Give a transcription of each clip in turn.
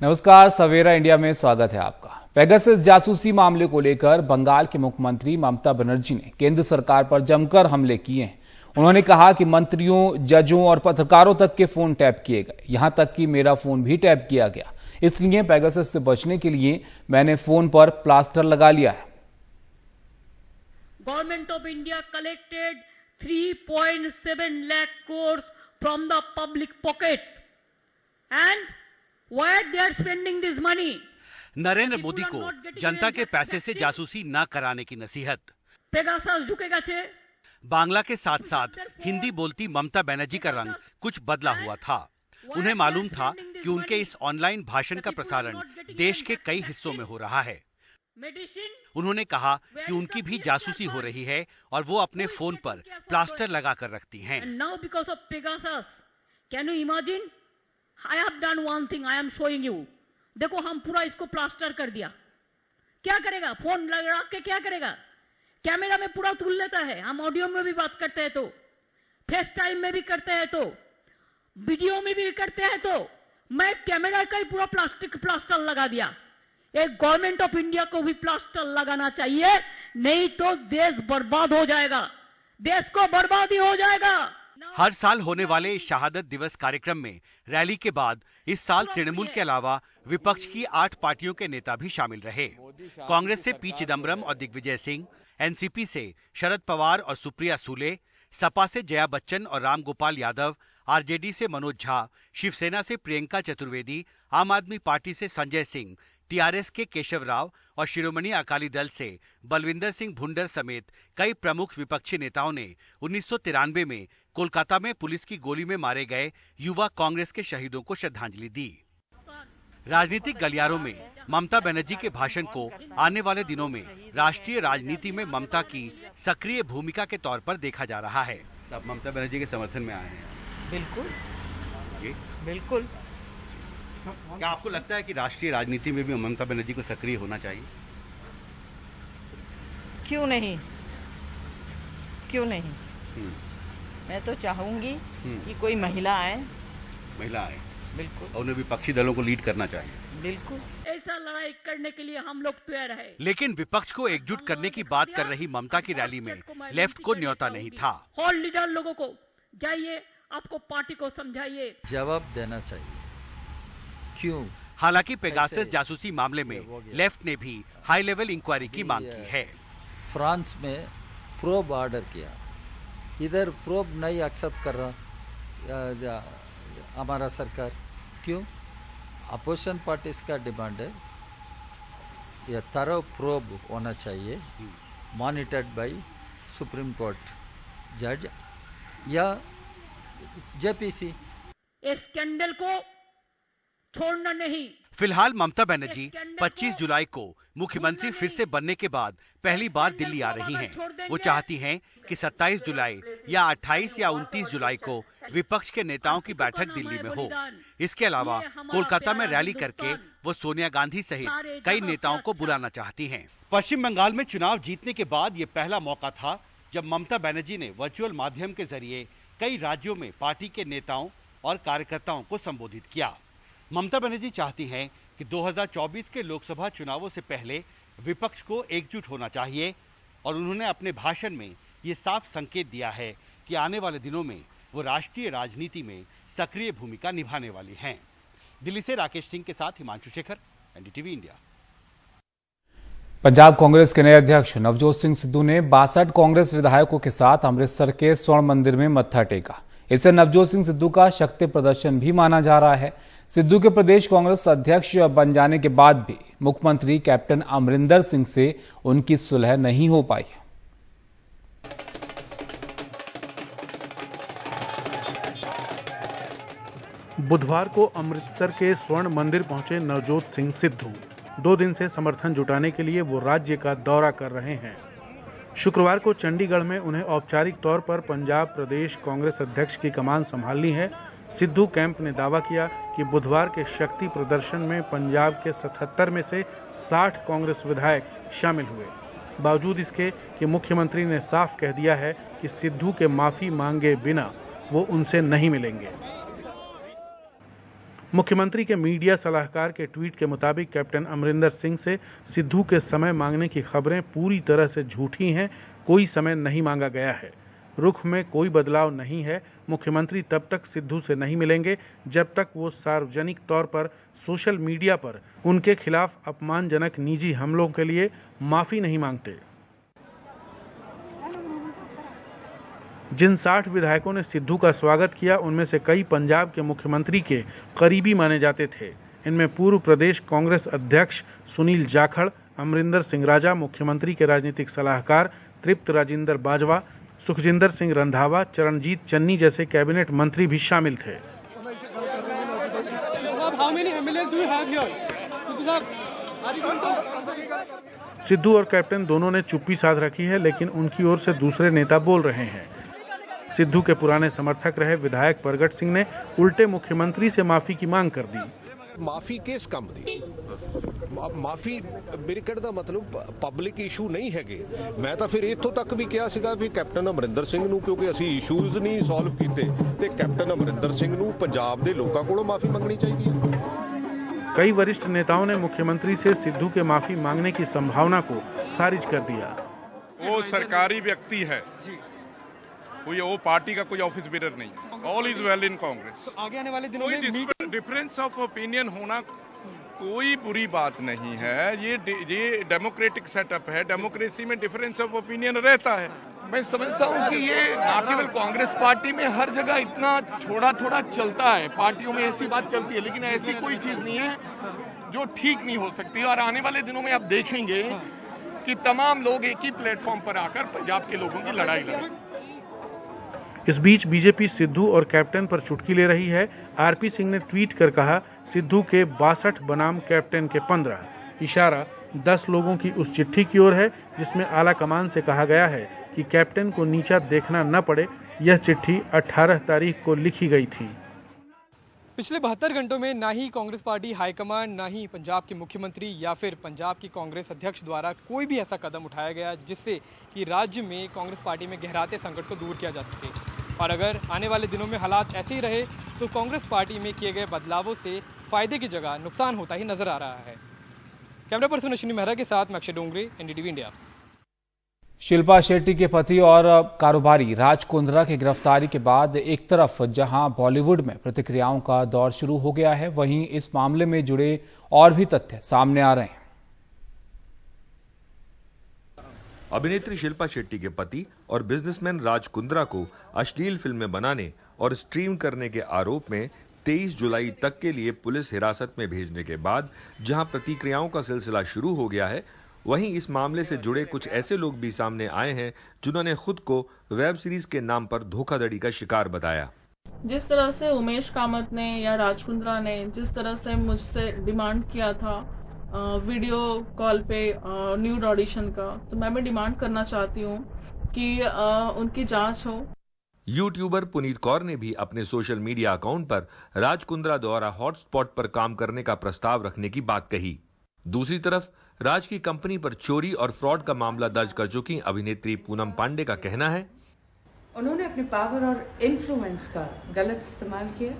नमस्कार, सवेरा इंडिया में स्वागत है आपका। पेगासस जासूसी मामले को लेकर बंगाल के मुख्यमंत्री ममता बनर्जी ने केंद्र सरकार पर जमकर हमले किए हैं। उन्होंने कहा कि मंत्रियों, जजों और पत्रकारों तक के फोन टैप किए गए, यहां तक कि मेरा फोन भी टैप किया गया। इसलिए पेगासस से बचने के लिए मैंने फोन पर प्लास्टर लगा लिया है। Government of India collected 3.7 lakh crores from the public pocket and why they are spending this money? Narendra Modi को जनता के पैसे से जासूसी न कराने की नसीहत। पेगासस ढुके गए। बांग्ला के साथ साथ हिंदी बोलती ममता बनर्जी का रंग कुछ बदला हुआ था। उन्हें मालूम था कि उनके इस ऑनलाइन भाषण का प्रसारण देश के कई हिस्सों में हो रहा है। उन्होंने कहा कि उनकी भी जासूसी हो रही है और वो अपने फोन पर प्लास्टर लगा कर रखती हैं। Now because of Pegasus, can you imagine? I have done one thing. I am showing you. देखो, हम पूरा इसको प्लास्टर कर दिया। क्या करेगा? फोन लगा के क्या करेगा? कैमरा में पूरा तुल लेता है। हम ऑडियो में भी बात करते हैं तो, फेस टाइम में भी करते हैं तो, वीडियो में भी करते हैं तो, मैं कैमरा का ही पूरा प्लास्टिक प्लास्टर लगा दिया। एक गवर्नमेंट ऑफ इंडिया को भी प्लास्टर लगाना चाहिए, नहीं तो देश बर्बाद हो जाएगा, देश को बर्बादी हो जाएगा। हर साल होने वाले इस शहादत दिवस कार्यक्रम में रैली के बाद इस साल तृणमूल के अलावा विपक्ष की 8 पार्टियों के नेता भी शामिल रहे। कांग्रेस से पी चिदम्बरम और दिग्विजय सिंह, एनसीपी से शरद पवार और सुप्रिया सूले, सपा से जया बच्चन और राम गोपाल यादव, आरजेडी से मनोज झा, शिवसेना से प्रियंका चतुर्वेदी, आम आदमी पार्टी से संजय सिंह, टीआरएस के केशव राव और शिरोमणि अकाली दल से बलविंदर सिंह भुंडर समेत कई प्रमुख विपक्षी नेताओं ने 1993 में कोलकाता में पुलिस की गोली में मारे गए युवा कांग्रेस के शहीदों को श्रद्धांजलि दी। राजनीतिक गलियारों में ममता बनर्जी के भाषण को आने वाले दिनों में राष्ट्रीय राजनीति में ममता की सक्रिय भूमिका के तौर पर देखा जा रहा है। अब ममता बनर्जी के समर्थन में आए हैं। बिल्कुल, बिल्कुल। क्या आपको लगता है कि राष्ट्रीय राजनीति में भी ममता बनर्जी को सक्रिय होना चाहिए? क्यों नहीं, क्यों नहीं। मैं तो चाहूंगी कि कोई महिला आए। बिल्कुल। और उन्हें विपक्षी दलों को लीड करना चाहिए। बिल्कुल। ऐसा लड़ाई करने के लिए हम लोग तैयार है। लेकिन विपक्ष को एकजुट करने की बात कर रही ममता की रैली में लेफ्ट को न्योता नहीं था। हॉल लीडर लोगों को जाइए, आपको पार्टी को समझाइए, जवाब देना चाहिए। क्यों? हालांकि पेगासस जासूसी मामले में लेफ्ट ने भी हाई लेवल इंक्वायरी की मांग की है। फ्रांस में प्रोब ऑर्डर किया, इधर प्रोब नहीं एक्सेप्ट कर रहा हमारा सरकार। क्यों? अपोजिशन पार्टीज का डिमांड है यह थरो प्रोब होना चाहिए, मॉनिटर्ड बाय सुप्रीम कोर्ट जज या जेपीसी। इस स्कैंडल को छोड़ना नहीं। फिलहाल ममता बनर्जी 25 जुलाई को मुख्यमंत्री फिर से बनने के बाद पहली बार दिल्ली आ रही हैं। वो चाहती हैं कि 27 जुलाई या 28 या 29 जुलाई को विपक्ष के नेताओं की बैठक दिल्ली में हो। इसके अलावा कोलकाता में रैली करके वो सोनिया गांधी सहित कई नेताओं को बुलाना चाहती हैं। पश्चिम बंगाल में चुनाव जीतने के बाद ये पहला मौका था जब ममता बनर्जी ने वर्चुअल माध्यम के जरिए कई राज्यों में पार्टी के नेताओं और कार्यकर्ताओं को संबोधित किया। ममता बनर्जी चाहती हैं कि 2024 के लोकसभा चुनावों से पहले विपक्ष को एकजुट होना चाहिए और उन्होंने अपने भाषण में ये साफ संकेत दिया है कि आने वाले दिनों में वो राष्ट्रीय राजनीति में सक्रिय भूमिका निभाने वाली हैं। दिल्ली से राकेश सिंह के साथ हिमांशु शेखर, एनडीटीवी इंडिया। पंजाब कांग्रेस के नए अध्यक्ष नवजोत सिंह सिद्धू ने 62 कांग्रेस विधायकों के साथ अमृतसर के स्वर्ण मंदिर में मत्था टेका। इसे नवजोत सिंह सिद्धू का शक्ति प्रदर्शन भी माना जा रहा है। सिद्धू के प्रदेश कांग्रेस अध्यक्ष बन जाने के बाद भी मुख्यमंत्री कैप्टन अमरिंदर सिंह से उनकी सुलह नहीं हो पाई। बुधवार को अमृतसर के स्वर्ण मंदिर पहुंचे नवजोत सिंह सिद्धू। 2 दिन से समर्थन जुटाने के लिए वो राज्य का दौरा कर रहे हैं। शुक्रवार को चंडीगढ़ में उन्हें औपचारिक तौर पर पंजाब प्रदेश कांग्रेस अध्यक्ष की कमान संभालनी है। सिद्धू कैंप ने दावा किया कि बुधवार के शक्ति प्रदर्शन में पंजाब के 77 में से 60 कांग्रेस विधायक शामिल हुए। बावजूद इसके कि मुख्यमंत्री ने साफ कह दिया है कि सिद्धू के माफी मांगे बिना वो उनसे नहीं मिलेंगे। मुख्यमंत्री के मीडिया सलाहकार के ट्वीट के मुताबिक कैप्टन अमरिंदर सिंह से सिद्धू के समय मांगने की खबरें पूरी तरह से झूठी हैं। कोई समय नहीं मांगा गया है। रुख में कोई बदलाव नहीं है। मुख्यमंत्री तब तक सिद्धू से नहीं मिलेंगे जब तक वो सार्वजनिक तौर पर सोशल मीडिया पर उनके खिलाफ अपमानजनक निजी हमलों के लिए माफी नहीं मांगते। जिन 60 विधायकों ने सिद्धू का स्वागत किया, उनमें से कई पंजाब के मुख्यमंत्री के करीबी माने जाते थे। इनमें पूर्व प्रदेश कांग्रेस अध्यक्ष सुनील जाखड़, अमरिंदर सिंह राजा, मुख्यमंत्री के राजनीतिक सलाहकार तृप्त राजिंदर बाजवा, सुखजिंदर सिंह रंधावा, चरणजीत चन्नी जैसे कैबिनेट मंत्री भी शामिल थे। सिद्धू और कैप्टन दोनों ने चुप्पी साध रखी है, लेकिन उनकी ओर से दूसरे नेता बोल रहे हैं। सिद्धू के पुराने समर्थक रहे विधायक प्रगट सिंह ने उल्टे मुख्यमंत्री से माफी की मांग कर दी। माफी किस काम दी? माफी मेरे कहने का मतलब पब्लिक इशू नहीं है। मैं तो फिर इत्थों तक भी कहा सीगा भी कैप्टन अमरिंदर सिंह नूं, क्योंकि असी इशूज नहीं सॉल्व कीते, ते कैप्टन अमरिंदर सिंह नूं पंजाब दे लोकां कोलों माफी मंगनी चाहिए है। कई वरिष्ठ नेताओं ने मुख्यमंत्री से सिद्धू के माफी मांगने की संभावना को खारिज कर दिया। वो सरकारी व्यक्ति है, वो पार्टी का कोई ऑफिस बेरर नहीं। All is well in Congress. आगे आने वाले दिनों में डिफरेंस ऑफ ओपिनियन होना कोई बुरी बात नहीं है। ये डेमोक्रेटिक सेटअप है। डेमोक्रेसी में डिफरेंस ऑफ ओपिनियन रहता है। मैं समझता हूँ कि ये ना केवल कांग्रेस पार्टी में, हर जगह इतना थोड़ा चलता है। पार्टियों में ऐसी बात चलती है, लेकिन ऐसी कोई चीज नहीं है जो ठीक नहीं हो सकती। और आने वाले दिनों में आप देखेंगे कि तमाम लोग एक ही प्लेटफॉर्म पर आकर पंजाब के लोगों की लड़ाई लड़ें। इस बीच बीजेपी सिद्धू और कैप्टन पर चुटकी ले रही है। आरपी सिंह ने ट्वीट कर कहा, सिद्धू के 62 बनाम कैप्टन के 15। इशारा 10 लोगों की उस चिट्ठी की ओर है जिसमें आला कमान से कहा गया है कि कैप्टन को नीचा देखना न पड़े। यह चिट्ठी 18 तारीख को लिखी गई थी। पिछले 72 घंटों में ना ही कांग्रेस पार्टी हाईकमान, ना ही पंजाब के मुख्यमंत्री या फिर पंजाब की कांग्रेस अध्यक्ष द्वारा कोई भी ऐसा कदम उठाया गया जिससे कि राज्य में कांग्रेस पार्टी में गहराते संकट को दूर किया जा सके। और अगर आने वाले दिनों में हालात ऐसे ही रहे तो कांग्रेस पार्टी में किए गए बदलावों से फायदे की जगह नुकसान होता ही नजर आ रहा है। कैमरा पर्सन अश्विनी मेहरा के साथ मैं अक्षय डोंगरे, एनडीटीवी इंडिया। शिल्पा शेट्टी के पति और कारोबारी राज कुंद्रा की गिरफ्तारी के बाद एक तरफ जहां बॉलीवुड में प्रतिक्रियाओं का दौर शुरू हो गया है, वहीं इस मामले में जुड़े और भी तथ्य सामने आ रहे हैं। अभिनेत्री शिल्पा शेट्टी के पति और बिजनेसमैन राज कुंद्रा को अश्लील फिल्में बनाने और स्ट्रीम करने के आरोप में 23 जुलाई तक के लिए पुलिस हिरासत में भेजने के बाद जहां प्रतिक्रियाओं का सिलसिला शुरू हो गया है, वहीं इस मामले से जुड़े कुछ ऐसे लोग भी सामने आए हैं जिन्होंने खुद को वेब सीरीज के नाम पर धोखाधड़ी का शिकार बताया। जिस तरह से उमेश कामत ने या राज कुंद्रा ने जिस तरह से मुझसे डिमांड किया था वीडियो कॉल पे न्यूड ऑडिशन का, तो मैं भी डिमांड करना चाहती हूँ कि उनकी जांच हो। यूट्यूबर पुनीत कौर ने भी अपने सोशल मीडिया अकाउंट पर राज कुंद्रा द्वारा हॉटस्पॉट पर काम करने का प्रस्ताव रखने की बात कही। दूसरी तरफ राज की कंपनी पर चोरी और फ्रॉड का मामला दर्ज कर चुकी अभिनेत्री पूनम पांडे का कहना है, उन्होंने अपने पावर और इन्फ्लुएंस का गलत इस्तेमाल किया,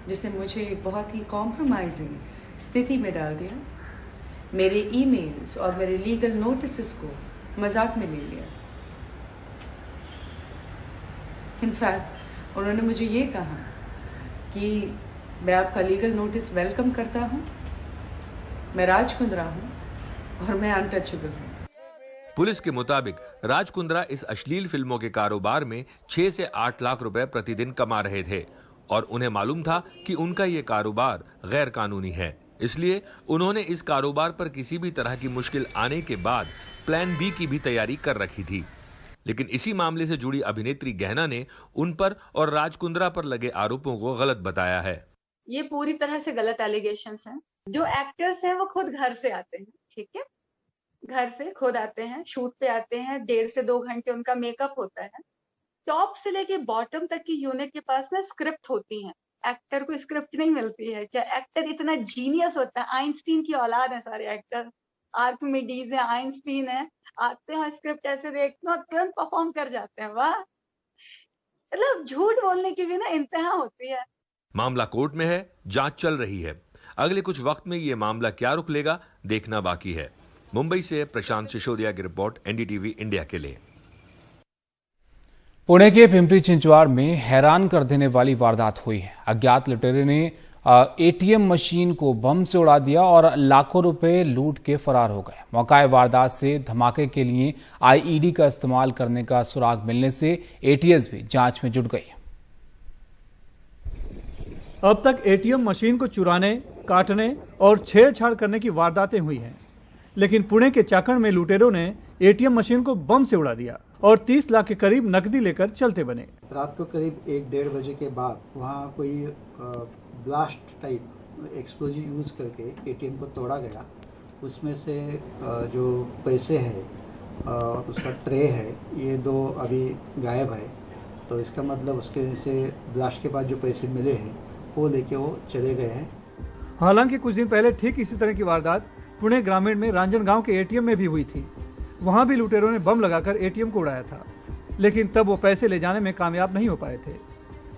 जिसने मुझे बहुत ही कॉम्प्रोमाइजिंग स्थिति में डाल दिया। मेरे ईमेल्स और मेरे लीगल नोटिसेस को मजाक में ले लिया। इनफैक्ट उन्होंने मुझे ये कहा कि मैं आपका लीगल नोटिस वेलकम करता हूं, मैं राज कुंद्रा हूं और मैं अनटचेबल हूं। पुलिस के मुताबिक राज कुंद्रा इस अश्लील फिल्मों के कारोबार में 6 से 8 लाख रुपए प्रतिदिन कमा रहे थे और उन्हें मालूम था कि उनका ये कारोबार गैर कानूनी है। इसलिए उन्होंने इस कारोबार पर किसी भी तरह की मुश्किल आने के बाद प्लान बी की भी तैयारी कर रखी थी। लेकिन इसी मामले से जुड़ी अभिनेत्री गहना ने उन पर और राज कुंद्रा पर लगे आरोपों को गलत बताया है। ये पूरी तरह से गलत एलिगेशंस हैं। जो एक्टर्स हैं वो खुद घर से आते हैं, ठीक है, घर से खुद आते हैं, शूट पे आते हैं, 1.5 से 2 घंटे उनका मेकअप होता है। टॉप से लेके बॉटम तक की यूनिट के पास ना स्क्रिप्ट होती है। एक्टर को स्क्रिप्ट नहीं मिलती है क्या? एक्टर इतना जीनियस होता है, आइंस्टीन की औलाद है सारे एक्टर, आर्किमिडीज है, आइंस्टीन है, आते हैं स्क्रिप्ट ऐसे देखते हैं तुरंत परफॉर्म कर जाते हैं। वाह, मतलब झूठ बोलने की भी ना इंतहा होती है। मामला कोर्ट में है, जांच चल रही है। अगले कुछ वक्त में ये मामला क्या रुख लेगा, देखना बाकी है। मुंबई से प्रशांत सिसोदिया की रिपोर्ट, एनडीटीवी इंडिया के लिए। पुणे के पिंपरी चिंचवाड़ में हैरान कर देने वाली वारदात हुई है। अज्ञात लुटेरे ने एटीएम मशीन को बम से उड़ा दिया और लाखों रुपए लूट के फरार हो गए। मौका वारदात से धमाके के लिए आईईडी का इस्तेमाल करने का सुराग मिलने से एटीएस भी जांच में जुट गई। अब तक एटीएम मशीन को चुराने, काटने और छेड़छाड़ करने की वारदातें हुई हैं, लेकिन पुणे के चाकण में लुटेरों ने एटीएम मशीन को बम से उड़ा दिया और 30 लाख के करीब नकदी लेकर चलते बने। रात को करीब 1-1:30 बजे के बाद वहाँ कोई ब्लास्ट टाइप एक्सप्लोजिव यूज करके एटीएम को तोड़ा गया। उसमें से जो पैसे हैं, उसका ट्रे है, ये 2 अभी गायब है। तो इसका मतलब उसके से ब्लास्ट के बाद जो पैसे मिले हैं वो लेके वो चले गए हैं। हालांकि कुछ दिन पहले ठीक इसी तरह की वारदात पुणे ग्रामीण में रांजनगांव के एटीएम में भी हुई थी। वहां भी लुटेरों ने बम लगाकर एटीएम को उड़ाया था, लेकिन तब वो पैसे ले जाने में कामयाब नहीं हो पाए थे।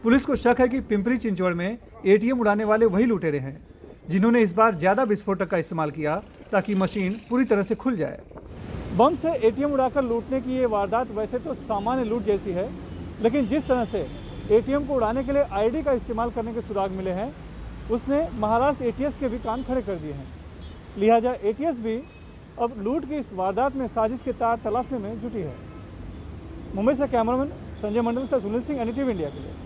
पुलिस को शक है कि पिंपरी चिंचवड़ में एटीएम उड़ाने वाले वही लुटेरे हैं जिन्होंने इस बार ज्यादा विस्फोटक का इस्तेमाल किया ताकि मशीन पूरी तरह से खुल जाए। बम से एटीएम उड़ाकर लूटने की ये वारदात वैसे तो सामान्य लूट जैसी है, लेकिन जिस तरह से एटीएम को उड़ाने के लिए आईडी का इस्तेमाल करने के सुराग मिले हैं, उसने महाराष्ट्र एटीएस के भी कान खड़े कर दिए हैं। लिहाजा एटीएस भी अब लूट की इस वारदात में साजिश के तार तलाशने में जुटी है। मुंबई से कैमरामैन संजय मंडल से सुनील सिंह, एनडीटीवी इंडिया के लिए।